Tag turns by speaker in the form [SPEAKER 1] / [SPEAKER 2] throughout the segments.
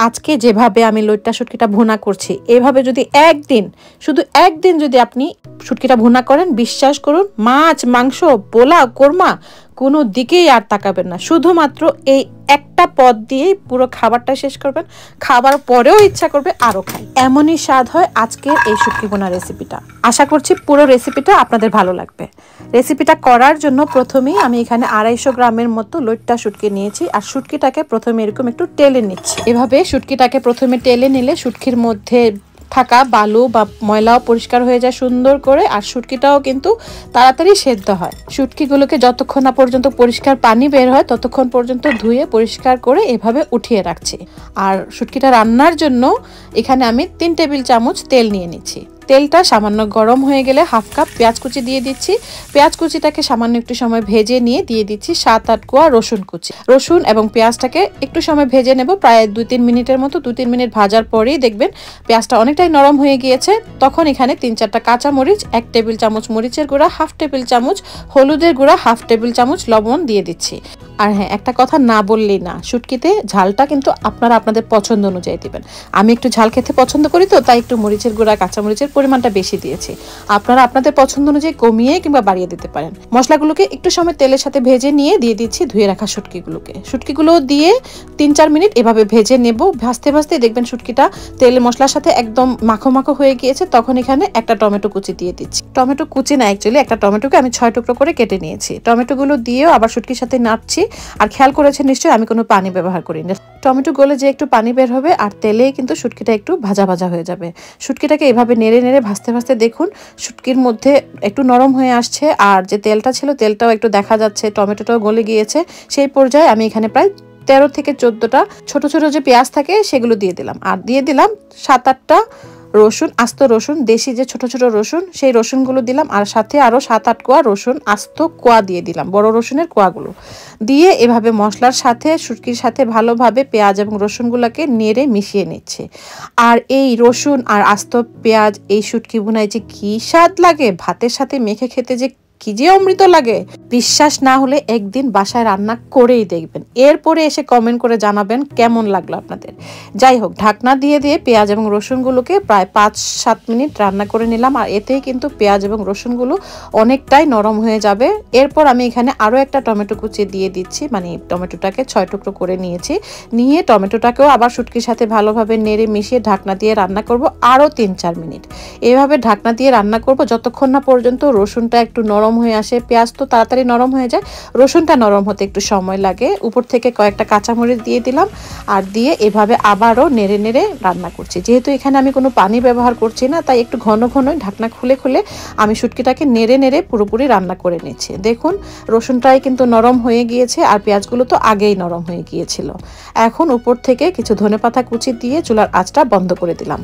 [SPEAKER 1] আজকে যেভাবে আমি লইট্টা শুটকিটা ভুনা করছি, এভাবে যদি শুধু একদিন যদি আপনি শুটকিটা ভুনা করেন, বিশ্বাস করুন মাছ, মাংস, পোলাও, কোরমা কোনো দিকেই আর তাকাবেন না। শুধুমাত্র এই একটা পদ দিয়েই পুরো খাবারটা শেষ করবেন। খাবার পরেও ইচ্ছা করবে আরও খাই, এমনই স্বাদ হয় আজকের এই শুটকি ভুনা রেসিপিটা। আশা করছি পুরো রেসিপিটা আপনাদের ভালো লাগবে। রেসিপিটা করার জন্য প্রথমেই আমি এখানে 250 গ্রামের মতো লইট্টা শুটকি নিয়েছি। আর শুটকিটাকে প্রথমে এরকম একটু টেলে নিচ্ছি। এভাবে শুটকিটাকে প্রথমে টেলে নিলে শুটকির মধ্যে থাকা বালু বা ময়লাও পরিষ্কার হয়ে যায় সুন্দর করে। আর শুটকিটাও কিন্তু তাড়াতাড়ি সেদ্ধ হয়। শুটকিগুলোকে যতক্ষণ না পর্যন্ত পরিষ্কার পানি বের হয় ততক্ষণ পর্যন্ত ধুয়ে পরিষ্কার করে এভাবে উঠিয়ে রাখছি। আর শুটকিটা রান্নার জন্য এখানে আমি 3 টেবিল চামচ তেল নিয়ে নিচ্ছি। তেলটা সামান্য গরম হয়ে গেলে হাফ কাপ পেঁয়াজ কুচি দিয়ে দিচ্ছি। পেঁয়াজ কুচিটাকে সামান্য একটু সময় ভেজে নিয়ে দিয়ে দিচ্ছি 7-8 কোয়া রসুন কুচি। রসুন এবং পেঁয়াজটাকে একটু সময় ভেজে নেব, প্রায় 2-3 মিনিটের মতো। 2-3 মিনিট ভাজার পরেই দেখবেন পেঁয়াজটা অনেকটাই নরম হয়ে গিয়েছে। তখন এখানে 3-4টা কাঁচা মরিচ, 1 টেবিল চামচ মরিচের গুঁড়া, হাফ টেবিল চামচ হলুদের গুঁড়া, হাফ টেবিল চামচ লবণ দিয়ে দিচ্ছি। আর হ্যাঁ, একটা কথা না বললেই না, শুটকিতে ঝালটা কিন্তু আপনারা আপনাদের পছন্দ অনুযায়ী দিবেন। আমি একটু ঝাল খেতে পছন্দ করি, তো তাই একটু মরিচের গুঁড়া, কাঁচা মরিচের পরিমাণটা বেশি দিয়েছি। আপনারা আপনাদের পছন্দ অনুযায়ী কমিয়ে কিংবা বাড়িয়ে দিতে পারেন। মশলাগুলোকে একটু সময় তেলের সাথে ভেজে নিয়ে দিয়ে দিচ্ছি ধুয়ে রাখা শুটকিগুলো দিয়ে 3-4 মিনিট এভাবে ভেজে নেব। ভাজতে ভাজতে দেখবেন শুটকিটা তেল মশলার সাথে একদম মাখো মাখো হয়ে গিয়েছে। তখন এখানে একটা টমেটো কুচি দিয়ে দিচ্ছি। টমেটো কুচি না, অ্যাকচুয়ালি একটা টমেটোকে আমি 6 টুকরো করে কেটে নিয়েছি। টমেটোগুলো দিয়েও আবার শুটকির সাথে নাড়ছি। আর খেয়াল করেছেন নিশ্চয়ই আমি কোনো পানি ব্যবহার করি না। টমেটো গলে যে একটু পানি বের হবে আর তেলেই কিন্তু শুটকিটা একটু ভাজা ভাজা হয়ে যাবে। শুটকিটাকে এভাবে নেড়ে নেড়ে ভাজতে ভাজতে দেখুন শুটকির মধ্যে একটু নরম হয়ে আসছে। আর যে তেলটা ছিল তেলটাও একটু দেখা যাচ্ছে, টমেটোটাও গলে গিয়েছে। সেই পর্যায়ে আমি এখানে প্রায় 13 থেকে 14টা ছোট ছোট যে পেঁয়াজ থাকে সেগুলো দিয়ে দিলাম। আর দিয়ে দিলাম 7-8টা রসুন, আস্ত রসুন, দেশি যে ছোট ছোট রসুন, সেই রসুনগুলো দিলাম। আর সাথে আরও 7-8 কোয়া রসুন আস্ত কোয়া দিয়ে দিলাম, বড় রসুনের কোয়াগুলো দিয়ে এভাবে মশলার সাথে শুটকির সাথে ভালোভাবে পেঁয়াজ এবং রসুনগুলোকে নেড়ে মিশিয়ে নিচ্ছে। আর এই রসুন আর আস্ত পেঁয়াজ এই শুটকি ভুনায় যে কি স্বাদ লাগে, ভাতের সাথে মেখে খেতে যে কি যে অমৃত লাগে, বিশ্বাস না হলে একদিন বাসায় রান্না করেই দেখবেন। এরপরে এসে কমেন্ট করে জানাবেন কেমন লাগলো আপনাদের। যাই হোক, ঢাকনা দিয়ে দিয়ে পেঁয়াজ এবং রসুনগুলোকে প্রায় 5-7 মিনিট রান্না করে নিলাম। আর এতেই কিন্তু পেঁয়াজ এবং রসুনগুলো অনেকটাই নরম হয়ে যাবে। এরপর আমি এখানে আরও একটা টমেটো কুচি দিয়ে দিচ্ছি, মানে টমেটোটাকে 6 টুকরো করে নিয়ে টমেটোটাকেও আবার শুটকির সাথে ভালোভাবে নেড়ে মিশিয়ে ঢাকনা দিয়ে রান্না করব আরও 3-4 মিনিট। এভাবে ঢাকনা দিয়ে রান্না করব যতক্ষণ না পর্যন্ত রসুনটা একটু নরম হয়ে আসে। পেঁয়াজ তো তাড়াতাড়ি নরম হয়ে যায়, রসুনটা নরম হতে একটু সময় লাগে। উপর থেকে কয়েকটা কাঁচামরিচ দিয়ে দিলাম। আর দিয়ে এভাবে আবারও নেড়ে নেড়ে রান্না করছি। যেহেতু এখানে আমি কোনো পানি ব্যবহার করছি না, তাই একটু ঘন ঘন ঢাকনা খুলে খুলে আমি শুটকিটাকে নেড়ে নেড়ে পুরোপুরি রান্না করে নিচ্ছি। দেখুন রসুনটাই কিন্তু নরম হয়ে গিয়েছে আর পেঁয়াজগুলো তো আগেই নরম হয়ে গিয়েছিল। এখন উপর থেকে কিছু ধনেপাতা কুচি দিয়ে চুলার আঁচটা বন্ধ করে দিলাম।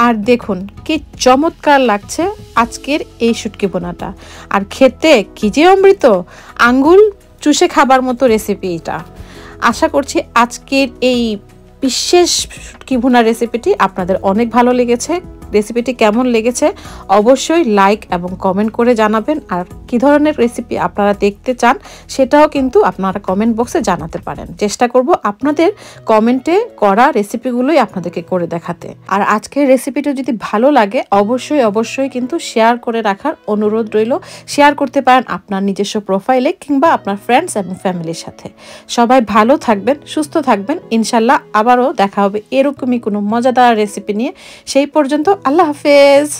[SPEAKER 1] আর দেখুন কি চমৎকার লাগছে আজকের এই শুটকি ভুনাটা। আর খেতে কি যে অমৃত, আঙ্গুল চুষে খাবার মতো রেসিপি এটা। আশা করছি আজকের এই বিশেষ শুটকি ভুনা রেসিপিটি আপনাদের অনেক ভালো লেগেছে। রেসিপিটি কেমন লেগেছে অবশ্যই লাইক এবং কমেন্ট করে জানাবেন। আর কি ধরনের রেসিপি আপনারা দেখতে চান সেটাও কিন্তু আপনারা কমেন্ট বক্সে জানাতে পারেন। চেষ্টা করব আপনাদের কমেন্টে করা রেসিপিগুলোই আপনাদেরকে করে দেখাতে। আর আজকের রেসিপিটা যদি ভালো লাগে অবশ্যই কিন্তু শেয়ার করে রাখার অনুরোধ রইল। শেয়ার করতে পারেন আপনার নিজস্ব প্রোফাইলে কিংবা আপনার ফ্রেন্ডস এবং ফ্যামিলির সাথে। সবাই ভালো থাকবেন, সুস্থ থাকবেন। ইনশাল্লাহ আবারও দেখা হবে এরকমই কোনো মজাদার রেসিপি নিয়ে। সেই পর্যন্ত আল্লাহ হাফেজ।